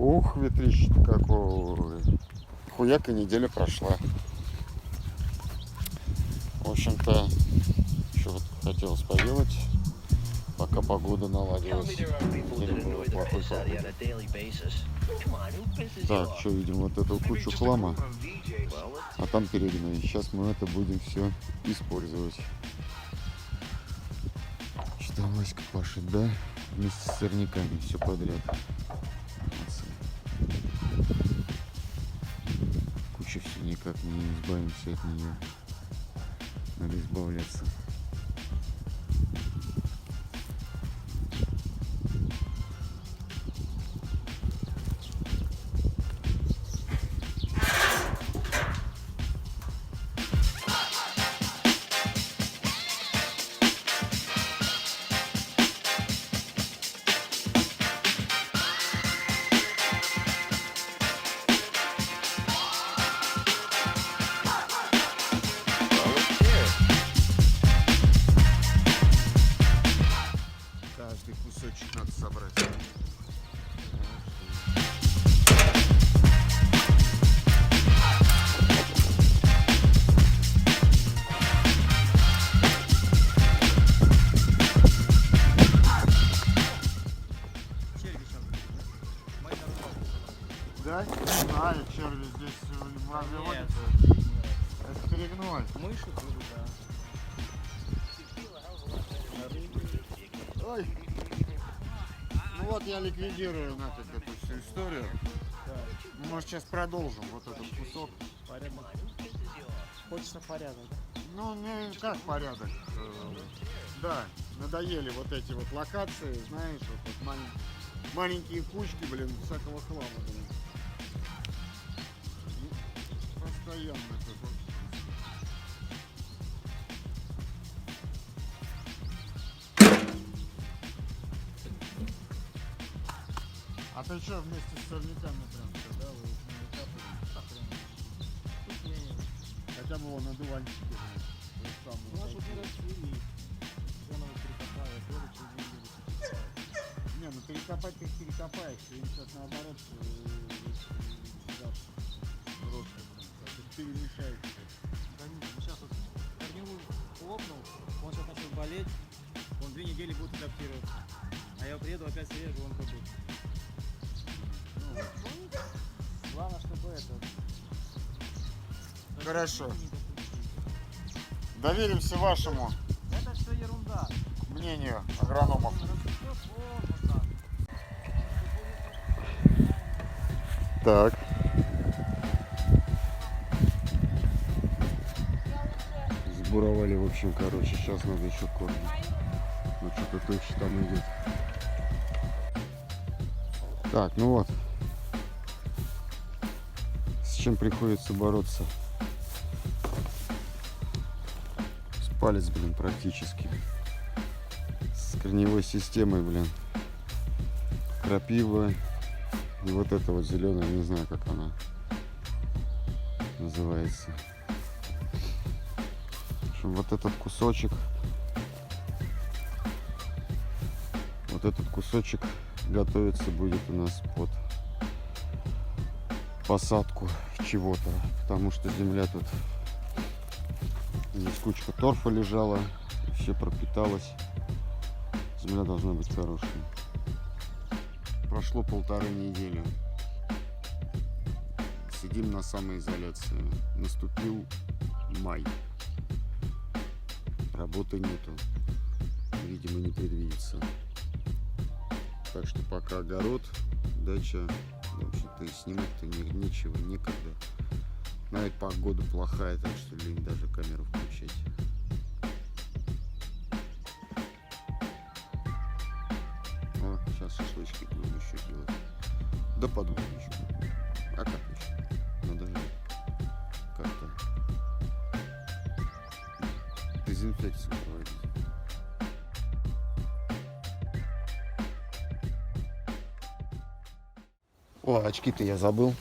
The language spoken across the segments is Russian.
Ух, ветрище-то какое. Хуяка, неделя прошла. В общем-то, что вот хотелось поделать, пока погода наладилась. Так, что видим вот эту кучу хлама, а там перегной. Сейчас мы это будем все использовать. Что Васька пашет, да? Вместе с сорняками все подряд. Молодцы. Куча все, никак не избавимся от нее. Надо избавляться. Каждый кусочек надо собрать. Да? Не знаю, черви здесь разве водятся? Это перегной. Мыши будут, да. Ой. Ну вот я ликвидирую нафиг эту всю историю. Да. Мы, может, сейчас продолжим вот этот кусок. Порядок. Хочется порядок, да? Ну, не как порядок. Да, надоели вот эти вот локации, знаешь, вот маленькие кучки, блин, всякого хлама, блин. Постоянно тут вот. А ты что, вместе с сорняками прям все, да? Вы их не выкапывали? Хотя бы вон одуванчики. У нас вот не росли, я надо перекопаю, я тоже через неделю перекопаю. Не, ну перекопать ты их перекопаешь, им сейчас наоборот перемешаешь. Да нет, ну сейчас вот корневой лопнул, он сейчас начал болеть, он 2 недели будет адаптироваться. А я приеду, опять срежу, он пробует. Главное, чтобы это... Хорошо. Доверимся вашему Это все ерунда. мнению агрономов. Так. Сбуровали, в общем, короче, сейчас надо еще корни. Ну что-то точно там идет. Так, ну вот. С чем приходится бороться? С палец, блин, практически. С корневой системой, блин. Крапива. И вот эта вот зеленая, не знаю, как она называется. В общем, вот этот кусочек. Вот этот кусочек готовиться будет у нас под посадку чего-то, потому что земля тут, здесь кучка торфа лежала, все пропиталось. Земля должна быть хорошей. Прошло 1,5 недели. Сидим на самоизоляции. Наступил май. Работы нету. Видимо, не предвидится. Так что пока огород, дача, в общем-то и снимать-то нечего, некогда. Навіть погода плохая, так что лень даже камеру включать. О, сейчас шашлычки будем еще делать. Да подумай еще. А как еще? Надо как-то дезинфекцию проводить. О, очки-то я забыл.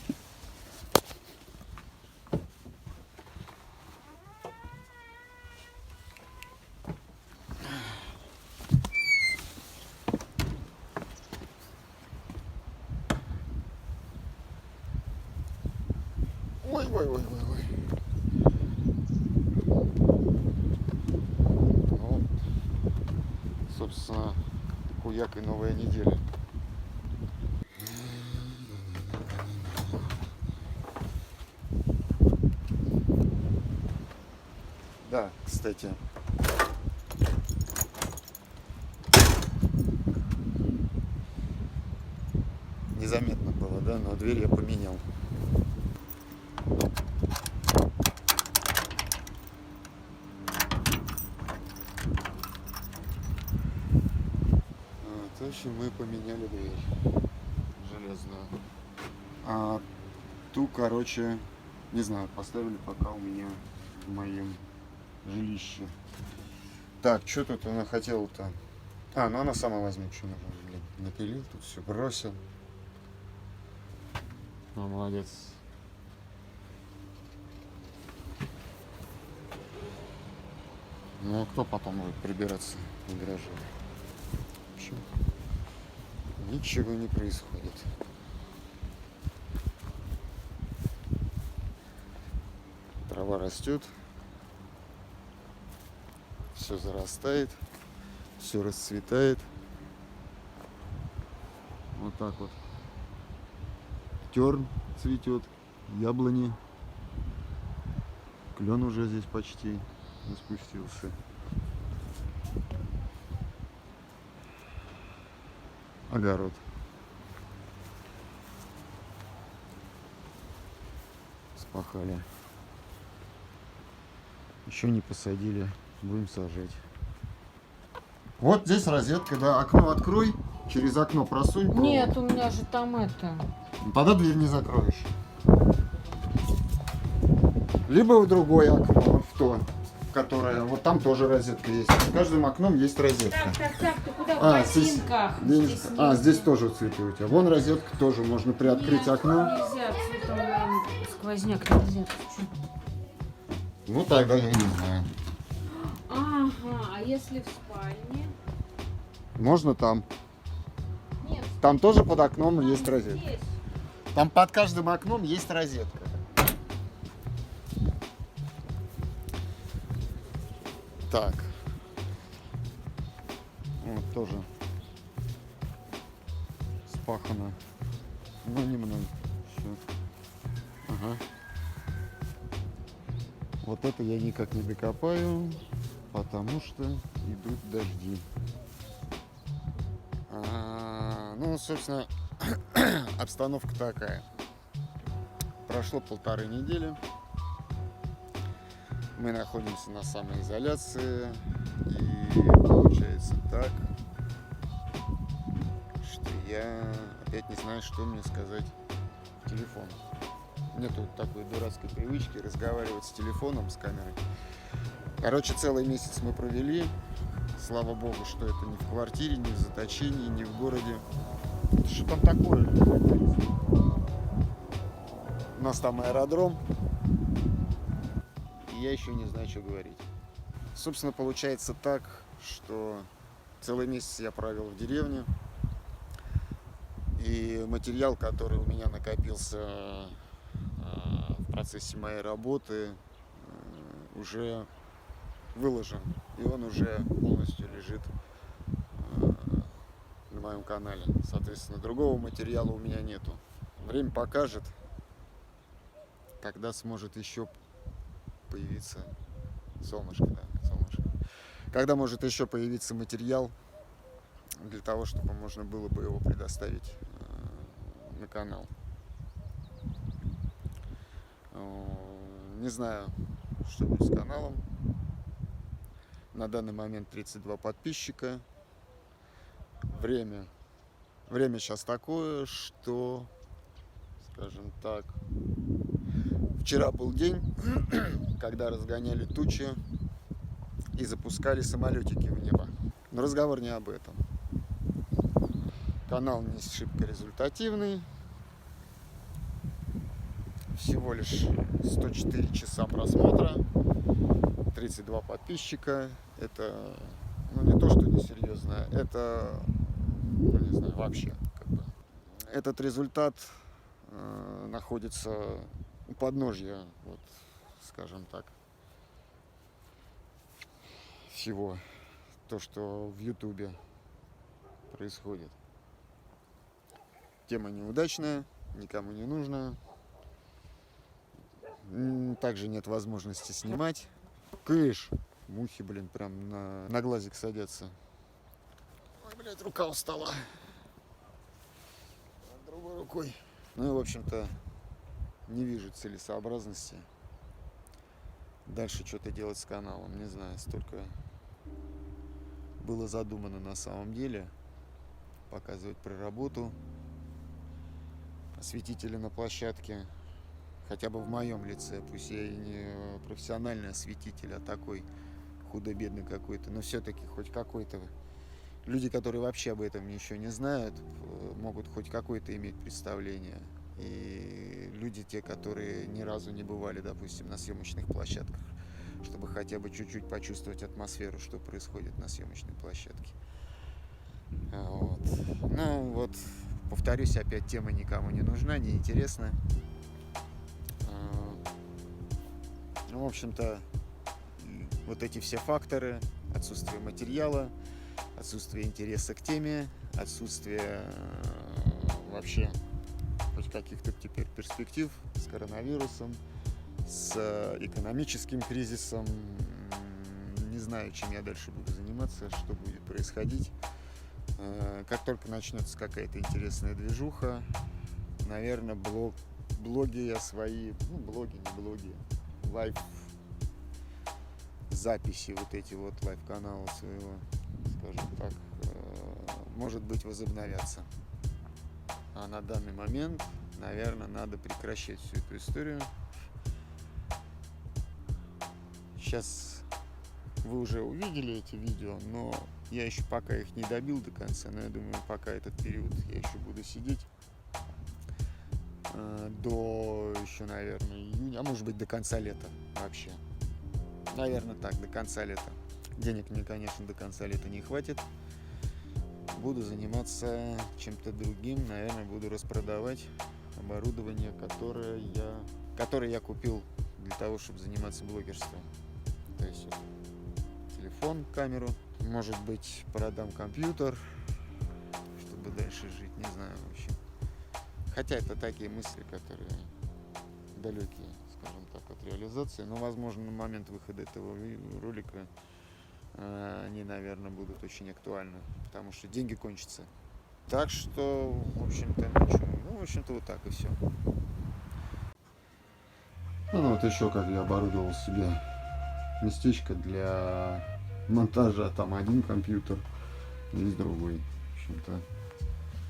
Ой, ой, ой, ой, ой. Ну, собственно, хуяк и новая неделя. Да, кстати. Незаметно было, да, но дверь я поменял. В общем, мы поменяли дверь железную. А ту, короче, не знаю, поставили пока у меня в моем жилище. Так, что тут она хотела-то? А, ну она сама возьмет, что нужно, блин. Напилил, тут все бросил. Ну, молодец. Ну, а кто потом будет прибираться в гараже? В общем, ничего не происходит. Трава растет, все зарастает, все расцветает. Вот так вот. Терн цветет, яблони. Клен уже здесь почти спустился. Огород. Спахали. Еще не посадили, будем сажать. Вот здесь розетка, да. Окно открой, через окно просунь. Нет, у меня же там это. Тогда дверь не закроешь. Либо в другое окно, вот в то, которое, вот там тоже розетка есть. В каждом окном есть розетка. Так, ты куда в здесь, ботинках? здесь тоже цветы у тебя. Вон розетка тоже, можно приоткрыть окно. Нельзя, цветом сквозняк нельзя. Ну тогда я не знаю. Ага, а если в спальне? Можно там. Нет. Там тоже под окном есть розетка. Здесь. Там под каждым окном есть розетка. Так. Вот тоже спахано. Ну, немного. Все. Ага. Вот это я никак не докопаю, потому что идут дожди. Ну, собственно, обстановка такая. Прошло 1,5 недели. Мы находимся на самоизоляции. И получается так, что я опять не знаю, что мне сказать в телефон. Нету такой дурацкой привычки разговаривать с телефоном, с камерой. Короче, целый месяц мы провели. Слава богу, что это не в квартире, не в заточении, не в городе. Что там такое? У нас там аэродром. И я еще не знаю, что говорить. Собственно, получается так, что целый месяц я провел в деревне. И материал, который у меня накопился в процессе моей работы, уже выложен. И он уже полностью лежит на моем канале. Соответственно, другого материала у меня нету. Время покажет, когда сможет еще появиться солнышко, да, солнышко. Когда может еще появиться материал для того, чтобы можно было бы его предоставить на канал. Не знаю, что будет с каналом. На данный момент 32 подписчика. Время сейчас такое, что, скажем так, вчера был день, когда разгоняли тучи и запускали самолетики в небо. Но разговор не об этом. Канал не шибко результативный. Всего лишь 104 часа просмотра, 32 подписчика. Это, ну, не то, что несерьезно, это, ну, не знаю, вообще как бы. Этот результат находится подножья, вот, скажем так, всего то, что в Ютубе происходит. Тема неудачная, никому не нужна. Также нет возможности снимать. Кыш! Мухи, блин, прям на глазик садятся. Ой, блядь, рука устала. Другой рукой. Ну и, в общем-то, не вижу целесообразности дальше что-то делать с каналом. Не знаю, столько было задумано на самом деле. Показывать про работу осветителя на площадке. Хотя бы в моем лице. Пусть я и не профессиональный осветитель, а такой худо-бедный какой-то. Но все-таки хоть какой-то. Люди, которые вообще об этом ничего не знают, могут хоть какое-то иметь представление. И люди, те, которые ни разу не бывали, допустим, на съемочных площадках, чтобы хотя бы чуть-чуть почувствовать атмосферу, что происходит на съемочной площадке. Вот. Ну вот, повторюсь, опять тема никому не нужна, не интересна. Ну, в общем-то, вот эти все факторы: отсутствие материала, отсутствие интереса к теме, отсутствие вообще хоть каких-то теперь перспектив с коронавирусом, с экономическим кризисом. Не знаю, чем я дальше буду заниматься, что будет происходить. Как только начнется какая-то интересная движуха, наверное, блоги я свои, ну, блоги, не блоги, лайв записи, вот эти вот лайв-каналы своего, скажем так, может быть, возобновятся. А на данный момент, наверное, надо прекращать всю эту историю. Сейчас вы уже увидели эти видео, но я еще пока их не добил до конца. Но я думаю, пока этот период я еще буду сидеть до еще, наверное, июня, а может быть, до конца лета вообще. Наверное, так, до конца лета. Денег мне, конечно, до конца лета не хватит. Буду заниматься чем-то другим. Наверное, буду распродавать оборудование, которое я купил для того, чтобы заниматься блогерством. То есть телефон, камеру. Может быть, продам компьютер, чтобы дальше жить. Не знаю, в общем. Хотя это такие мысли, которые далекие, скажем так, от реализации. Но, возможно, на момент выхода этого ролика они, наверное, будут очень актуальны, потому что деньги кончатся. Так что, в общем-то, ничего. Ну, в общем-то, вот так и все. Ну, вот еще как я оборудовал себе местечко для монтажа. Там один компьютер, есть другой. В общем-то,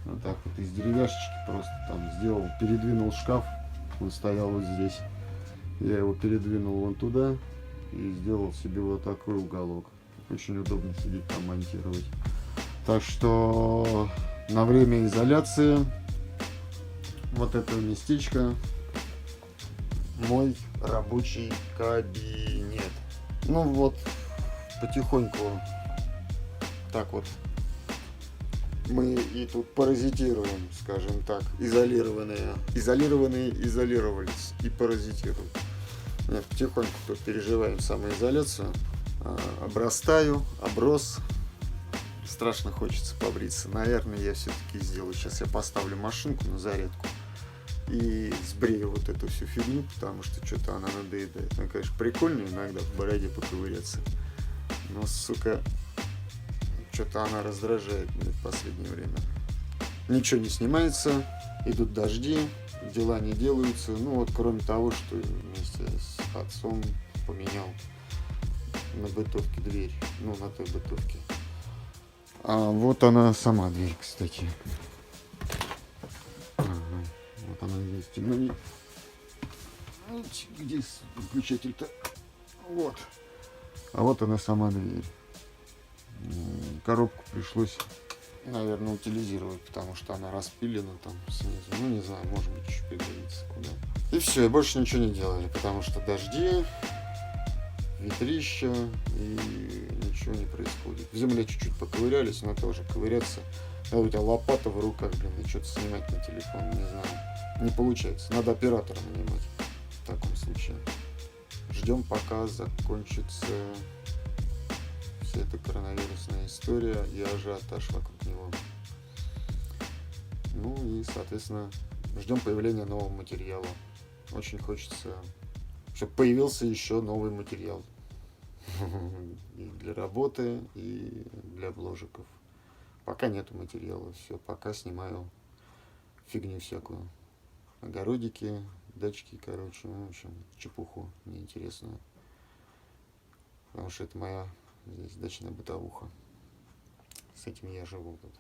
вот так вот из деревяшечки просто там сделал, передвинул шкаф. Он стоял вот здесь. Я его передвинул вон туда и сделал себе вот такой уголок. Очень удобно сидеть там, монтировать. Так что на время изоляции вот это местечко мой рабочий кабинет. Ну вот, потихоньку так вот мы и тут паразитируем, скажем так, изолированные изолировались и паразитируют. Нет, потихоньку тут переживаем самоизоляцию. Оброс. Страшно хочется побриться. Наверное, я все-таки сделаю. Сейчас я поставлю машинку на зарядку и сбрею вот эту всю фигню, потому что что-то она надоедает. Ну, конечно, прикольно иногда в бороде поковыряться, но, сука, что-то она раздражает меня в последнее время. Ничего не снимается, идут дожди, дела не делаются. Ну вот, кроме того, что вместе с отцом поменял на бытовке дверь, ну на той бытовке. А вот она сама дверь, кстати. Ага, вот она здесь темнее. Где выключатель-то? Вот. А вот она сама дверь. Коробку пришлось, наверное, утилизировать, потому что она распилена там снизу. Ну не знаю, может быть, еще пригодится куда. И все, и больше ничего не делали, потому что дожди, ветрища, и ничего не происходит. В земле чуть-чуть поковырялись, но тоже ковыряться. А у тебя лопата в руках, блин, и что-то снимать на телефон, не знаю. Не получается, надо оператора нанимать. в таком случае. Ждем, пока закончится вся эта коронавирусная история и ажиотаж вокруг него. Ну и, соответственно, ждем появления нового материала. Очень хочется, чтобы появился еще новый материал. И для работы, и для бложиков. Пока нету материала, все, пока снимаю фигню всякую. Огородики, дачки, короче, ну, в общем, чепуху неинтересную. Потому что это моя здесь дачная бытовуха. С этим я живу тут.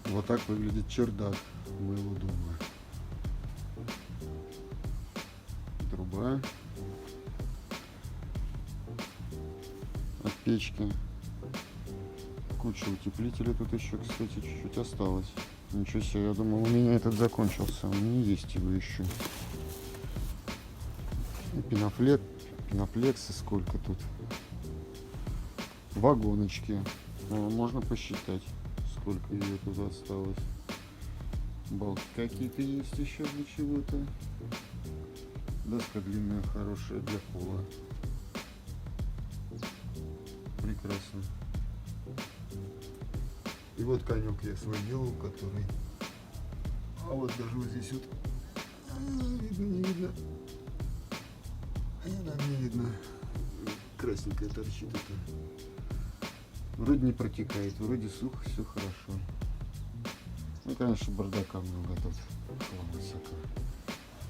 Вот так выглядит чердак моего дома. Труба от печки. Куча утеплителя тут еще, кстати, чуть-чуть осталось. Ничего себе, я думал, у меня этот закончился. У меня есть его еще. И пенофлексы сколько тут. Вагоночки. Можно посчитать, сколько ее тут осталось. Балки какие-то есть еще для чего-то. Доска длинная, хорошая для пола. Прекрасно. И вот конек я свой делал, который... А вот даже вот здесь вот... Видно, не видно. Да, не видно. Красненькая торчит это. Вроде не протекает, вроде сухо, все хорошо. Ну, конечно, бардака много тут. Хлама всякого.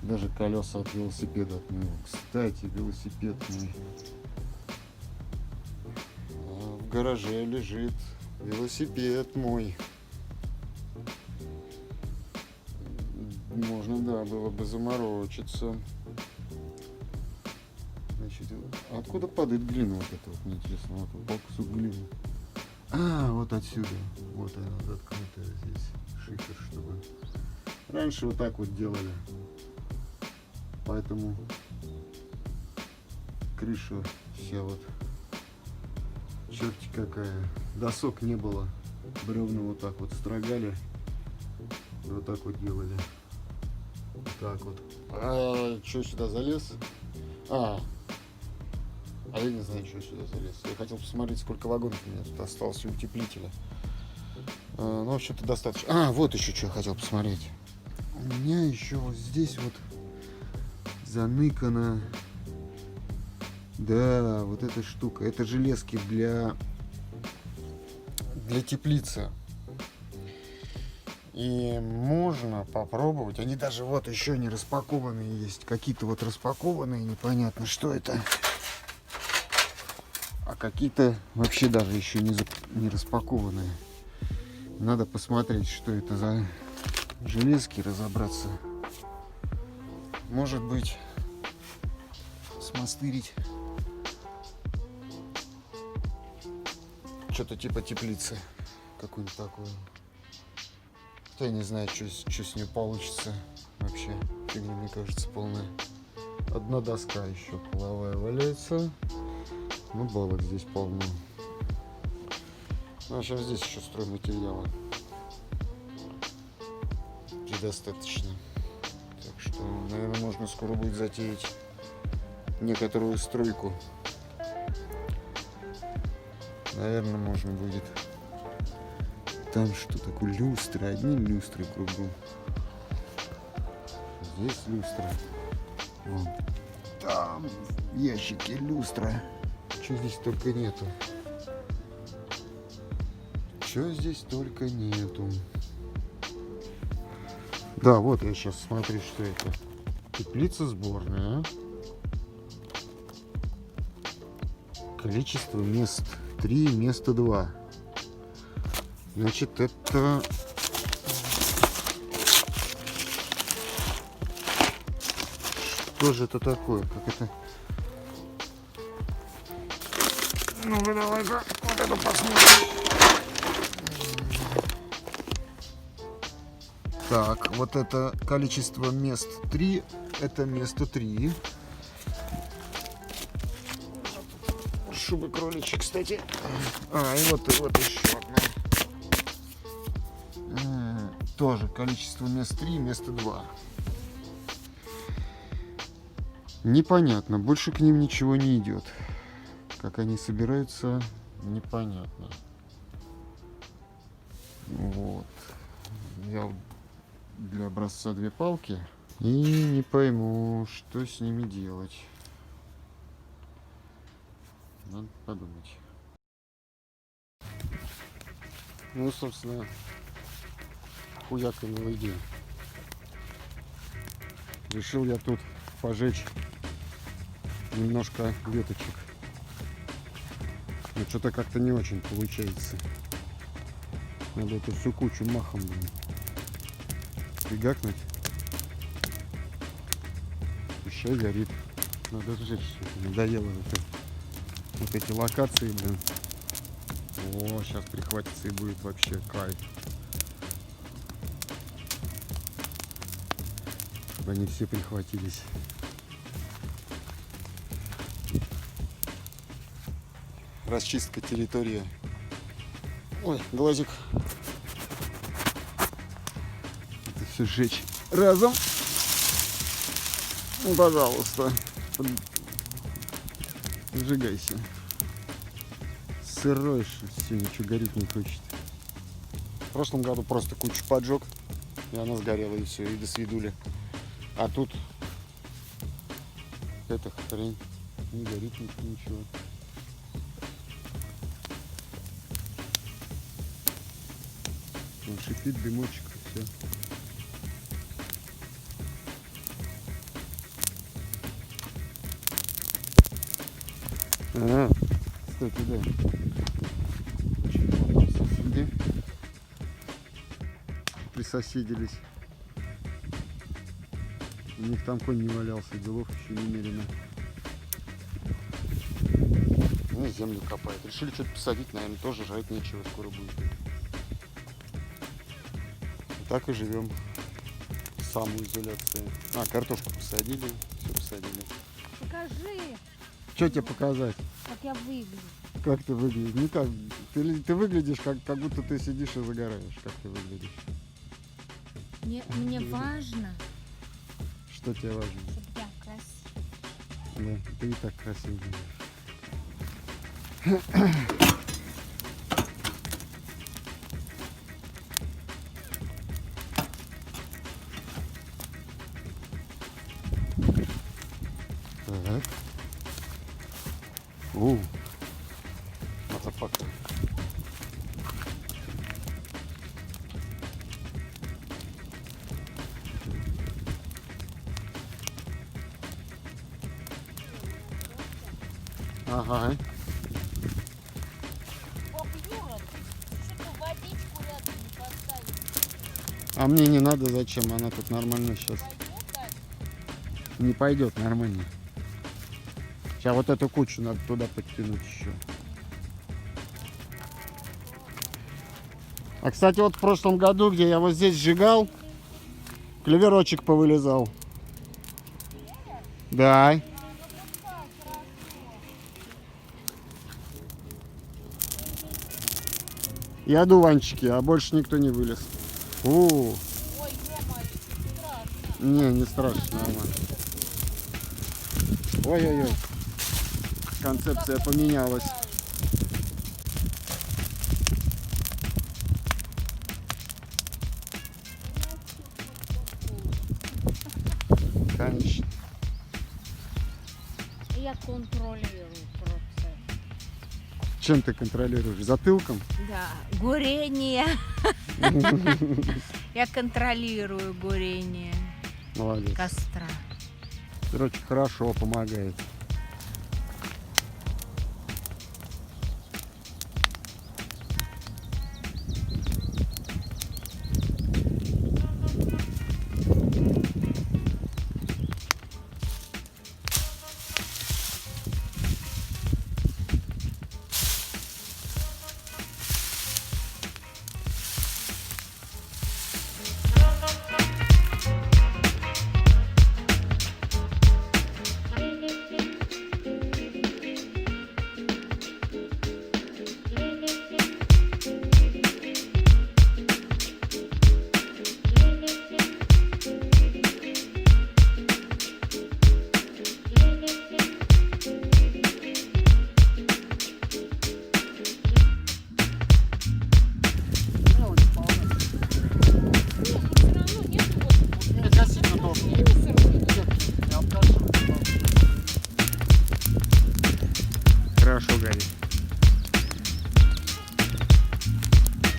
Даже колеса от велосипеда отмыл. Кстати, велосипед мой. В гараже лежит велосипед мой. Можно, да, было бы заморочиться. Значит, откуда падает глина вот эта вот, мне интересно, вот упал кусок глины. А, вот отсюда. Вот она заткнутая здесь. Шифер, чтобы... Раньше вот так вот делали. Поэтому крыша вся вот черти какая. Досок не было. Бревна вот так вот строгали. Вот так вот делали. Вот так вот. А что сюда залез? А я не знаю, что сюда залез. Я хотел посмотреть, сколько вагонов у меня тут осталось у утеплителя. Ну, в общем-то, достаточно. Вот еще что я хотел посмотреть. У меня еще вот здесь вот заныкано. Да, вот эта штука. Это железки для теплицы. И можно попробовать. Они даже вот еще не распакованные есть. Какие-то вот распакованные, непонятно, что это. А какие-то вообще даже еще не распакованные. Надо посмотреть, что это за железки, разобраться. Может быть, смастырить что-то типа теплицы. Какую-нибудь такую. Я не знаю, что с ней получится. Вообще, фигня, мне кажется, полная. Одна доска еще половая валяется. Ну, балок здесь полно. Ну, в общем, здесь еще стройматериалы предостаточно. Так что, наверное, можно скоро будет затеять некоторую стройку. Наверное, можно будет. Там что такое? Люстры. Одни люстры кругом. Здесь люстра. Вон. Там в ящике люстра. Чего здесь только нету. Чего здесь только нету. Да, вот я сейчас смотрю, что это. Теплица сборная. Количество мест 3, место 2. Значит, это... Что же это такое? Как это? Ну-ка, давай-ка вот это посмотрим. Так, вот это количество мест 3. Это место 3. Шубы кроличьи, кстати. И вот еще одна. тоже количество мест 3, место 2. Непонятно, больше к ним ничего не идет. Как они собираются, непонятно. Вот. Взял для образца 2 палки и не пойму, что с ними делать. Надо подумать. Ну, собственно, хуяканила идея. Решил я тут пожечь немножко веточек. Но что-то как-то не очень получается. Надо эту всю кучу махом, блин, фигакнуть. Еще горит. Надо сжечь все это. Надоело это. Вот эти локации, блин. О, сейчас прихватится и будет вообще кайф. Чтобы они все прихватились. Расчистка территории. Ой, глазик. Это все сжечь разом. Ну, пожалуйста. Сжигайся. Сырой, все, ничего гореть не хочет. В прошлом году просто кучу поджег, и она сгорела, и все, и до свидули. А тут эта хрень не горит ничего. Он шипит, дымочек, и все. А, кстати, да. Соседи присоседились. У них там конь не валялся, делов еще немерено. Ну, землю копают. Решили что-то посадить, наверное, тоже жрать нечего, скоро будет. И так и живем. Самоизоляция. А, картошку посадили, все посадили. Покажи, Что тебе показать? как я выгляжу. Как ты выглядишь? Не так. Ты выглядишь, как будто ты сидишь и загораешь. Как ты выглядишь? Мне важно, Что тебе важно? чтобы я красивая. Да, ты и так красиво выглядишь. Так. Motherfucker. Ага. Бог Юра, ты что-то водичку рядом не поставил. А мне не надо, зачем? Она тут нормально сейчас. Пойдет так? Не пойдет нормально. Сейчас вот эту кучу надо туда подтянуть еще. А, кстати, вот в прошлом году, где я вот здесь сжигал, клеверочек повылезал. Да. И одуванчики, а больше никто не вылез. Ой, ё-моё, страшно. Не страшно, нормально. Ой-ой-ой. Концепция поменялась. Конечно. Я контролирую процесс. Чем ты контролируешь? Затылком? Да, горение. Я контролирую горение Молодец. костра. Короче, хорошо помогает.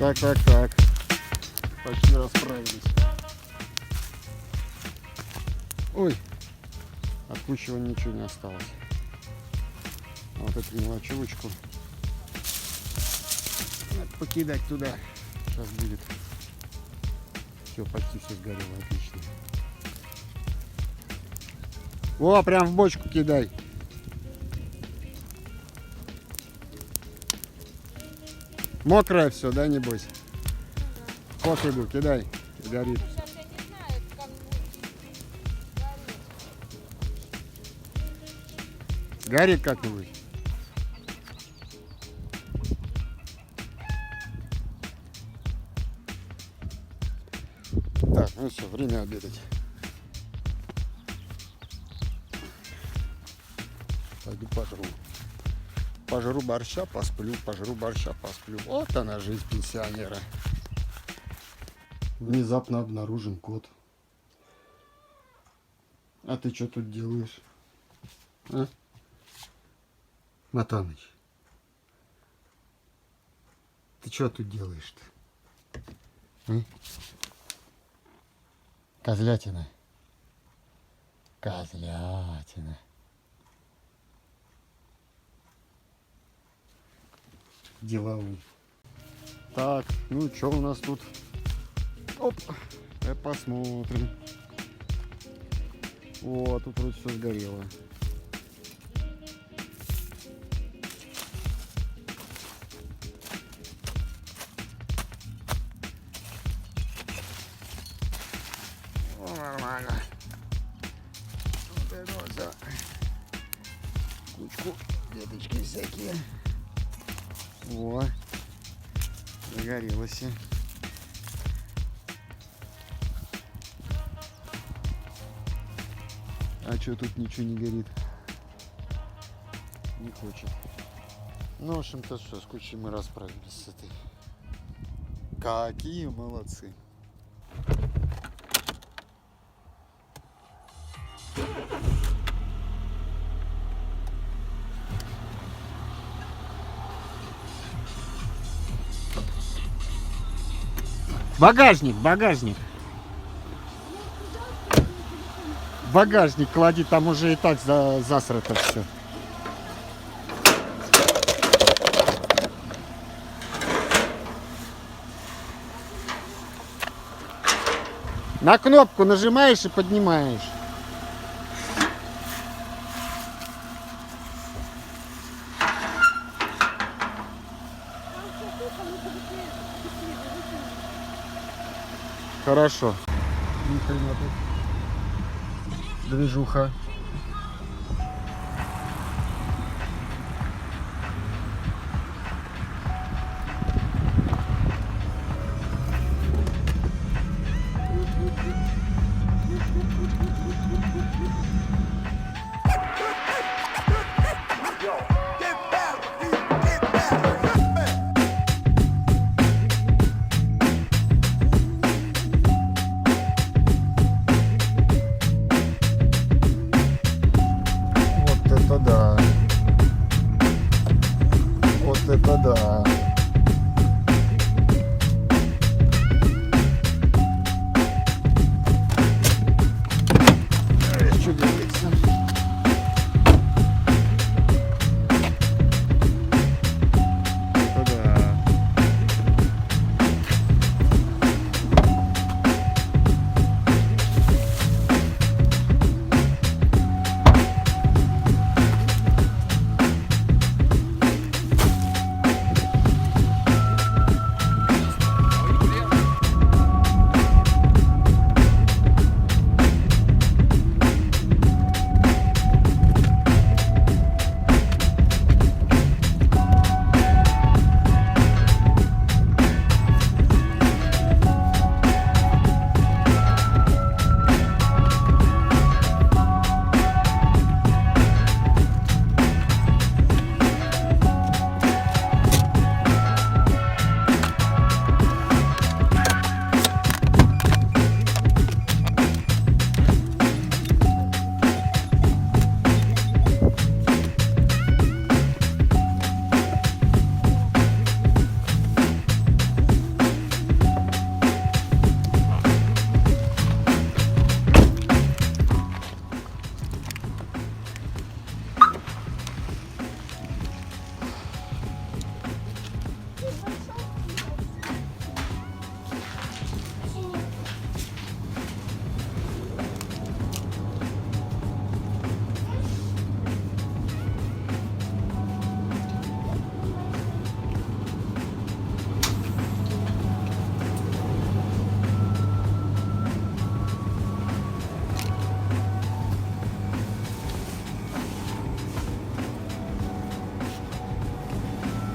Так. Почти расправились. Ой, от кучего ничего не осталось. А вот эту мелочевочку надо покидать туда. Сейчас будет. Все, почти все сгорело, отлично. О, прям в бочку кидай. Мокрое все, да, небось? Вот иду, кидай, горит. Сейчас я не знаю, как будет гореть. Горит как-нибудь. Так, ну все, время обедать. Пойду пожру. Пожру борща, посплю, пожру борща, посплю. Вот она жизнь пенсионера. Внезапно обнаружен кот. А ты что тут делаешь? А? Матаныч. Ты что тут делаешь-то? А? Козлятина. Козлятина. Деловый. Так, ну что у нас тут? Оп, посмотрим. О, тут вроде все сгорело. О, нормально. Вот это вот за кучку веточки всякие. О, загорелось. А что тут ничего не горит? Не хочет. Ну, в общем-то, что, с кучей мы расправились с этой. Какие молодцы. Багажник. Багажник клади, там уже и так засрато все. На кнопку нажимаешь и поднимаешь. Хорошо. Ни хрена тут. Движуха.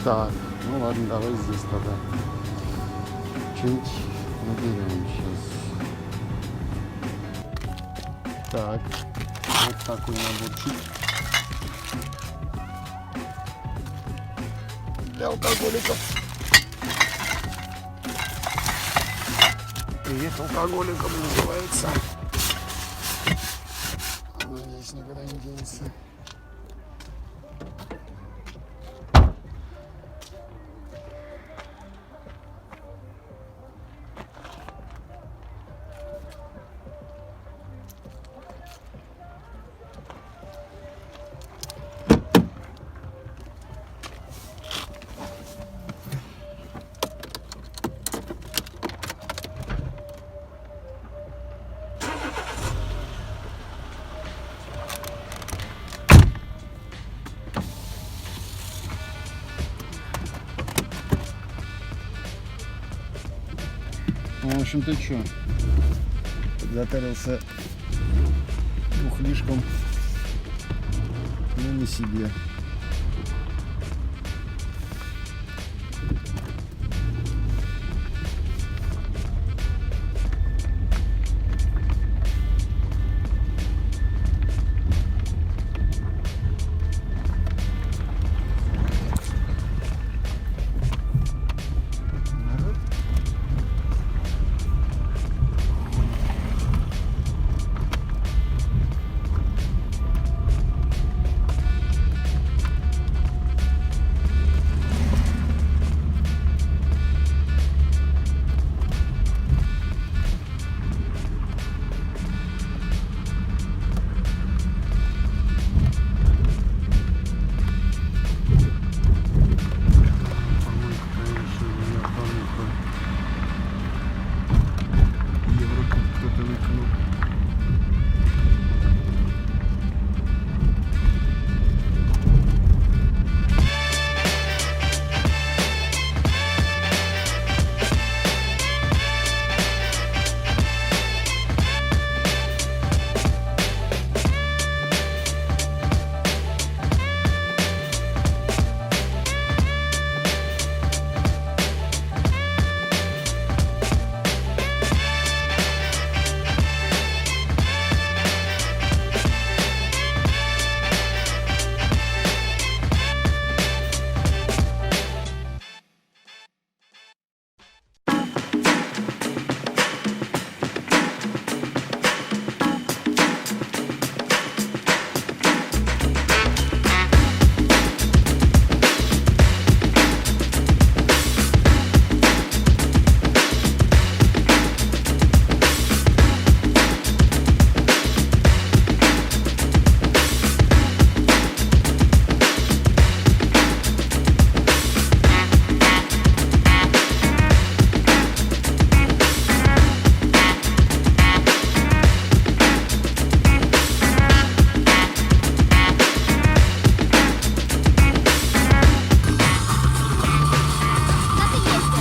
Так, ну ладно, давай здесь тогда. Чуть наберем сейчас. Так, вот такой наборчик. Для алкоголиков. Привет алкоголикам называется. Надеюсь, никуда не денется. Ну, в общем-то, что? Подготовился бухлишком, но не себе.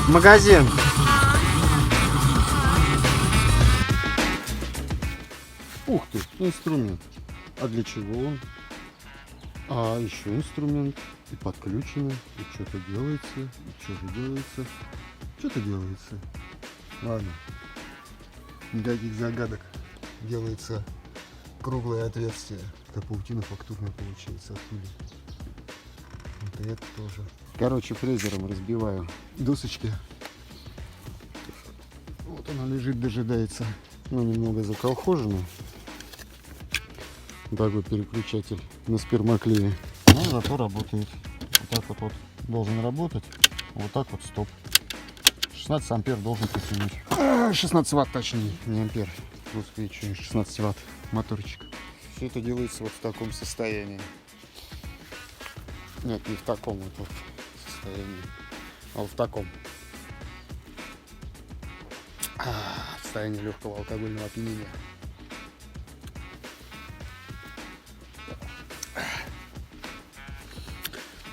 Магазин. Ух ты, инструмент. А для чего он? А еще инструмент. И подключено. И что-то делается. И что-то делается. Что-то делается. Ладно. Никаких загадок. Делается круглое отверстие. Это паутина фактурная получается оттуда. Вот и это тоже. Короче, фрезером разбиваю досочки. Вот она лежит, дожидается. Ну, немного заколхожена. Такой переключатель на спермоклее. Но зато работает. Вот так вот должен работать. Вот так вот стоп. 16 ампер должен потянуть. 16 ватт точнее, не ампер. Господи, что 16 ватт моторчик. Все это делается вот в таком состоянии. Нет, не в таком вот состоянии, а вот в таком. В состоянии легкого алкогольного опьянения.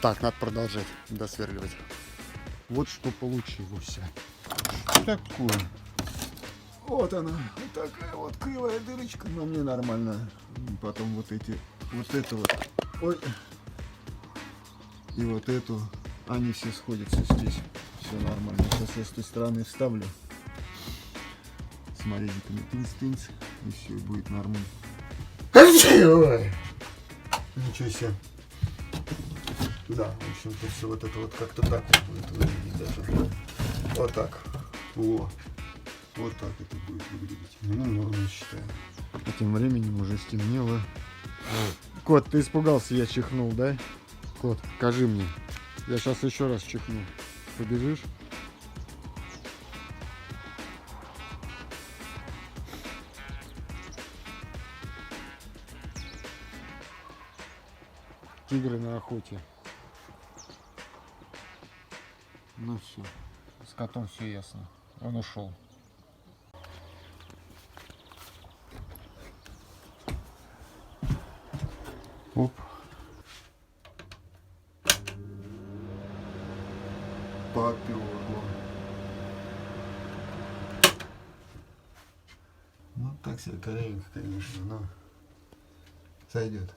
Так, надо продолжать досверливать. Вот что получилось. Такое. Вот она. Вот такая вот кривая дырочка. Но мне нормально. Потом вот эти. Вот это вот. Ой. И вот эту Они все сходятся здесь. Все нормально. Сейчас я с той стороны вставлю. С маленькими тынц-тынц. И все, и будет нормально. Ой. Ничего себе. Да, в общем-то все вот это вот как-то так вот будет выглядеть даже. Вот так. О. Вот так это будет выглядеть. Ну, нормально считаю. А тем временем уже стемнело. Кот, ты испугался, я чихнул, да? Кот, покажи мне. Я сейчас еще раз чихну. Побежишь? Тигры на охоте. Ну все. С котом все ясно. Он ушел. Оп. Попёрло. Ну так себе корявенько, конечно, но сойдет.